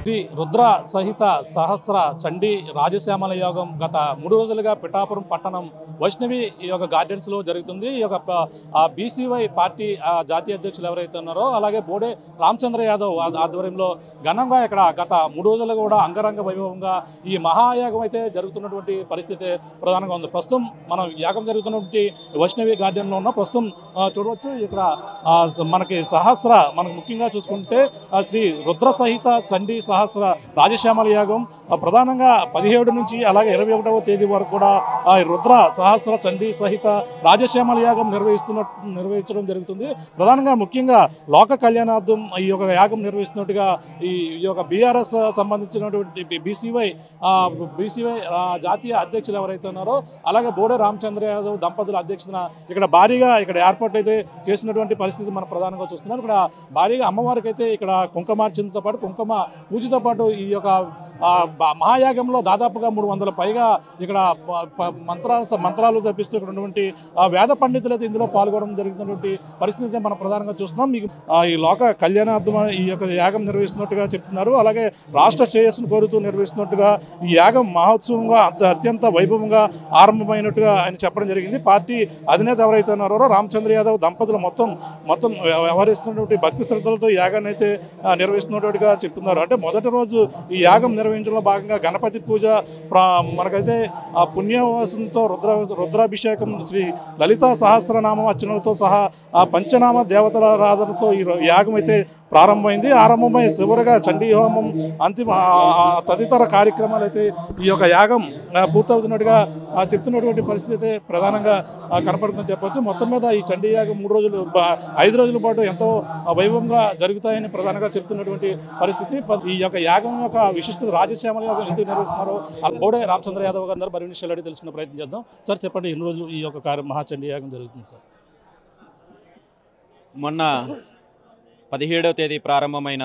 శ్రీ రుద్ర సహిత సహస్ర చండీ రాజశ్యామల యోగం గత 3 రోజులుగా పిఠాపురం పట్టణం వైష్ణవి యోగ గార్డెన్స్లో జరుగుతుంది. ఈ యొక్క బీసీవై పార్టీ జాతీయ అధ్యక్షులు ఎవరైతే ఉన్నారో అలాగే బోడే రామచంద్ర యాదవ్ ఆధ్వర్యంలో ఘనంగా ఇక్కడ గత 3 రోజులుగా కూడా అంగరంగ వైభవంగా ఈ మహాయాగం అయితే జరుగుతున్నటువంటి పరిస్థితి ప్రధానంగా ఉంది. ప్రస్తుతం మనం యాగం జరుగుతున్నటువంటి వైష్ణవి గార్డెన్లో ఉన్న ప్రస్తుతం చూడవచ్చు ఇక్కడ మనకి మనకు ముఖ్యంగా చూసుకుంటే శ్రీ రుద్ర సహిత చండీ సహస్ర రాజశ్యామల యాగం ప్రధానంగా 17 నుంచి అలాగే 21వ తేదీ వరకు కూడా రుద్ర సహస్ర చండీ సహిత రాజశ్యామల యాగం నిర్వహించడం జరుగుతుంది. ప్రధానంగా ముఖ్యంగా లోక కళ్యాణార్థం ఈ యొక్క యాగం నిర్వహిస్తున్నట్టుగా ఈ యొక్క బీఆర్ఎస్ సంబంధించినటువంటి బీసీవై జాతీయ అధ్యక్షులు ఎవరైతే ఉన్నారో అలాగే బోడే రామచంద్ర యాదవ్ దంపతుల అధ్యక్షతన ఇక్కడ భారీగా ఇక్కడ ఏర్పాటు అయితే చేసినటువంటి పరిస్థితి మనం ప్రధానంగా చూస్తున్నాం. ఇక్కడ భారీగా అమ్మవారికి అయితే ఇక్కడ కుంకుమార్చనతో పాటు కుంకుమ పూజతో పాటు ఈ యొక్క మహాయాగంలో దాదాపుగా 300 పైగా ఇక్కడ మంత్రాలు జపిస్తూ ఇక్కడ ఉన్నటువంటి వేద పండితులు అయితే ఇందులో పాల్గొనడం జరుగుతున్నటువంటి పరిస్థితి మనం ప్రధానంగా చూస్తున్నాం. మీకు ఈ లోక కళ్యాణార్థం ఈ యొక్క యాగం నిర్వహిస్తున్నట్టుగా చెప్తున్నారు. అలాగే రాష్ట్ర శ్రేయస్సును కోరుతూ నిర్వహిస్తున్నట్టుగా ఈ యాగం మహోత్సవంగా అత్యంత వైభవంగా ఆరంభమైనట్టుగా ఆయన చెప్పడం జరిగింది. పార్టీ అధినేత ఎవరైతే ఉన్నారో రామచంద్ర యాదవ్ దంపతులు మొత్తం వ్యవహరిస్తున్నటువంటి భక్తి శ్రద్ధలతో ఈ యాగాన్ని అయితే నిర్వహిస్తున్నట్టుగా చెప్తున్నారు. అంటే మొదటి రోజు ఈ యాగం నిర్వహించడంలో భాగంగా గణపతి పూజ మనకైతే ఆ పుణ్యవాసంతో రుద్రాభిషేకం శ్రీ లలితా సహస్రనామం అర్చనలతో సహా ఆ పంచనామ దేవతల ఆరాధనతో ఈ యాగం అయితే ఆరంభమై చివరగా చండీ హోమం అంతిమ తదితర కార్యక్రమాలు అయితే ఈ యొక్క యాగం పూర్తవుతున్నట్టుగా చెప్తున్నటువంటి పరిస్థితి అయితే ప్రధానంగా కనపడుతుందని చెప్పవచ్చు. మొత్తం మీద ఈ చండీ యాగం 5 రోజుల పాటు ఎంతో వైభవంగా జరుగుతాయని ప్రధానంగా చెప్తున్నటువంటి పరిస్థితి. ఈ యొక్క యాగం యొక్క విశిష్టత రాజశ్యామల యాగం ఎందుకు నిర్వహిస్తున్నారో బోడే రామచంద్ర యాదవ్ గారు మరిన్ని విషయాలు అడిగి తెలుసుకునే ప్రయత్నం చేద్దాం. సార్ చెప్పండి, ఎన్ని రోజులు ఈ యొక్క మహాచండీ యాగం జరుగుతుంది సార్? మొన్న 17వ తేదీ ప్రారంభమైన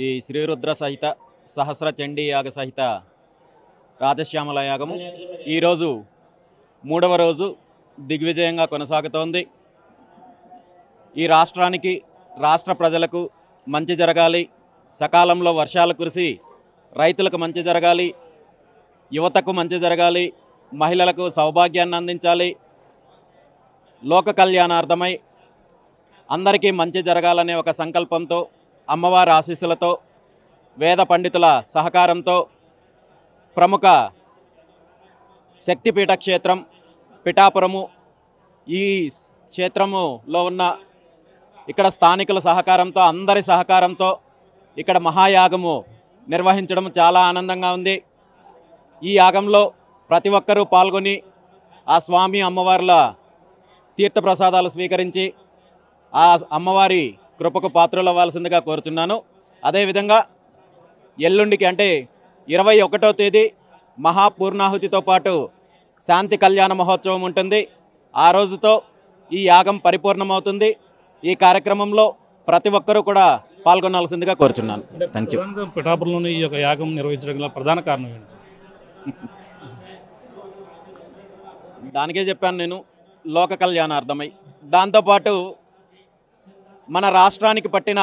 ఈ శ్రీరుద్ర సహిత సహస్ర చండీ యాగ సహిత రాజశ్యామల యాగము ఈరోజు 3వ రోజు దిగ్విజయంగా కొనసాగుతోంది. ఈ రాష్ట్రానికి రాష్ట్ర ప్రజలకు మంచి జరగాలి, సకాలంలో వర్షాలు కురిసి రైతులకు మంచి జరగాలి, యువతకు మంచి జరగాలి, మహిళలకు సౌభాగ్యాన్ని అందించాలి, లోక కళ్యాణార్థమై అందరికీ మంచి జరగాలనే ఒక సంకల్పంతో అమ్మవారి ఆశీస్సులతో వేద పండితుల సహకారంతో ప్రముఖ శక్తిపీఠ క్షేత్రం పిఠాపురము ఈ క్షేత్రములో ఉన్న ఇక్కడ స్థానికుల సహకారంతో అందరి సహకారంతో ఇక్కడ మహాయాగము నిర్వహించడం చాలా ఆనందంగా ఉంది. ఈ యాగంలో ప్రతి ఒక్కరూ పాల్గొని ఆ స్వామి అమ్మవార్ల తీర్థప్రసాదాలు స్వీకరించి ఆ అమ్మవారి కృపకు పాత్రలవ్వాల్సిందిగా కోరుచున్నాను. అదేవిధంగా ఎల్లుండికి అంటే 21వ తేదీ మహాపూర్ణాహుతితో పాటు శాంతి కళ్యాణ మహోత్సవం ఉంటుంది. ఆ రోజుతో ఈ యాగం పరిపూర్ణమవుతుంది. ఈ కార్యక్రమంలో ప్రతి ఒక్కరూ కూడా పాల్గొనాల్సిందిగా కోరుచున్నాను. Thank you. పిఠాపురంలోని ఈ యొక్క యాగం నిర్వహించడం ప్రధాన కారణం ఏంటి? దానికే చెప్పాను నేను, లోక కళ్యాణార్థమై. దాంతోపాటు మన రాష్ట్రానికి పట్టిన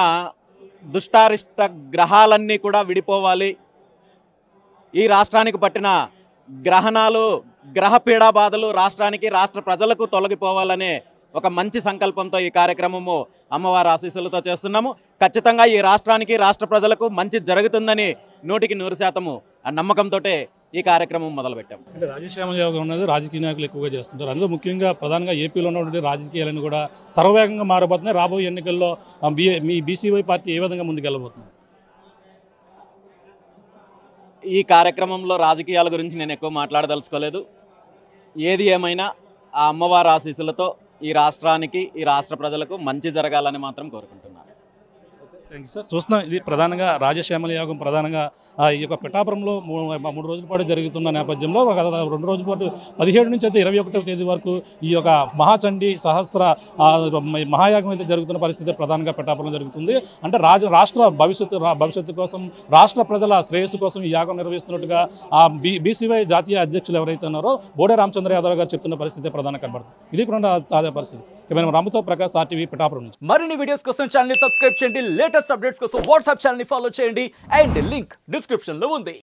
దుష్టారిష్ట గ్రహాలన్నీ కూడా విడిపోవాలి, ఈ రాష్ట్రానికి పట్టిన గ్రహణాలు గ్రహ పీడా బాధలు రాష్ట్రానికి రాష్ట్ర ప్రజలకు తొలగిపోవాలనే ఒక మంచి సంకల్పంతో ఈ కార్యక్రమము అమ్మవారి ఆశీస్సులతో చేస్తున్నాము. ఖచ్చితంగా ఈ రాష్ట్రానికి రాష్ట్ర ప్రజలకు మంచి జరుగుతుందని 100% ఆ నమ్మకంతో ఈ కార్యక్రమం మొదలుపెట్టాము. అంటే రాజశ్యామల యాగం అనేది రాజకీయ నాయకులు ఎక్కువగా చేస్తుంటారు. అందులో ముఖ్యంగా ప్రధానంగా ఏపీలో ఉన్నటువంటి రాజకీయాలను కూడా సర్వవేగంగా మారబోతున్నాయి. రాబోయే ఎన్నికల్లో మీ బీసీవై పార్టీ ఏ విధంగా ముందుకెళ్ళబోతుంది? ఈ కార్యక్రమంలో రాజకీయాల గురించి నేను ఎక్కువ మాట్లాడదలుచుకోలేదు. ఏది ఏమైనా ఆ అమ్మవారి ఆశీస్సులతో ఈ రాష్ట్రానికి ఈ రాష్ట్ర ప్రజలకు మంచి జరగాలని మాత్రం కోరుకుంటున్నాను. Thank you sir. చూస్తున్నాం, ఇది ప్రధానంగా రాజశ్యామల యాగం ప్రధానంగా ఈ యొక్క పిఠాపురంలో 3 రోజుల పాటు జరుగుతున్న నేపథ్యంలో 2 రోజుల పాటు 17 నుంచి అయితే 21వ తేదీ వరకు ఈ యొక్క మహాచండీ సహస్ర మహాయాగం అయితే జరుగుతున్న పరిస్థితి ప్రధానంగా పిఠాపురంలో జరుగుతుంది. అంటే రాష్ట్ర భవిష్యత్తు కోసం రాష్ట్ర ప్రజల శ్రేయస్సు కోసం ఈ యాగం నిర్వహిస్తున్నట్టుగా బీసీవై జాతీయ అధ్యక్షులు ఎవరైతే ఉన్నారో బోడే రామచంద్ర యాదవ్ గారు చెప్తున్న పరిస్థితి ప్రధానంగా కనబడుతుంది. ఇది కూడా తాజా పరిస్థితి. రామతో ప్రకాష్ RTV పిఠాపురం నుంచి. మరిన్ని వీడియోస్ కోసం ఛానల్ సబ్స్క్రైబ్ చేయండి. లేటెస్ట్ లేటెస్ట్ అప్డేట్స్ కోసం వాట్సాప్ ఛానల్ ని ఫాలో చేయండి అండ్ లింక్ డిస్క్రిప్షన్ లో ఉంది.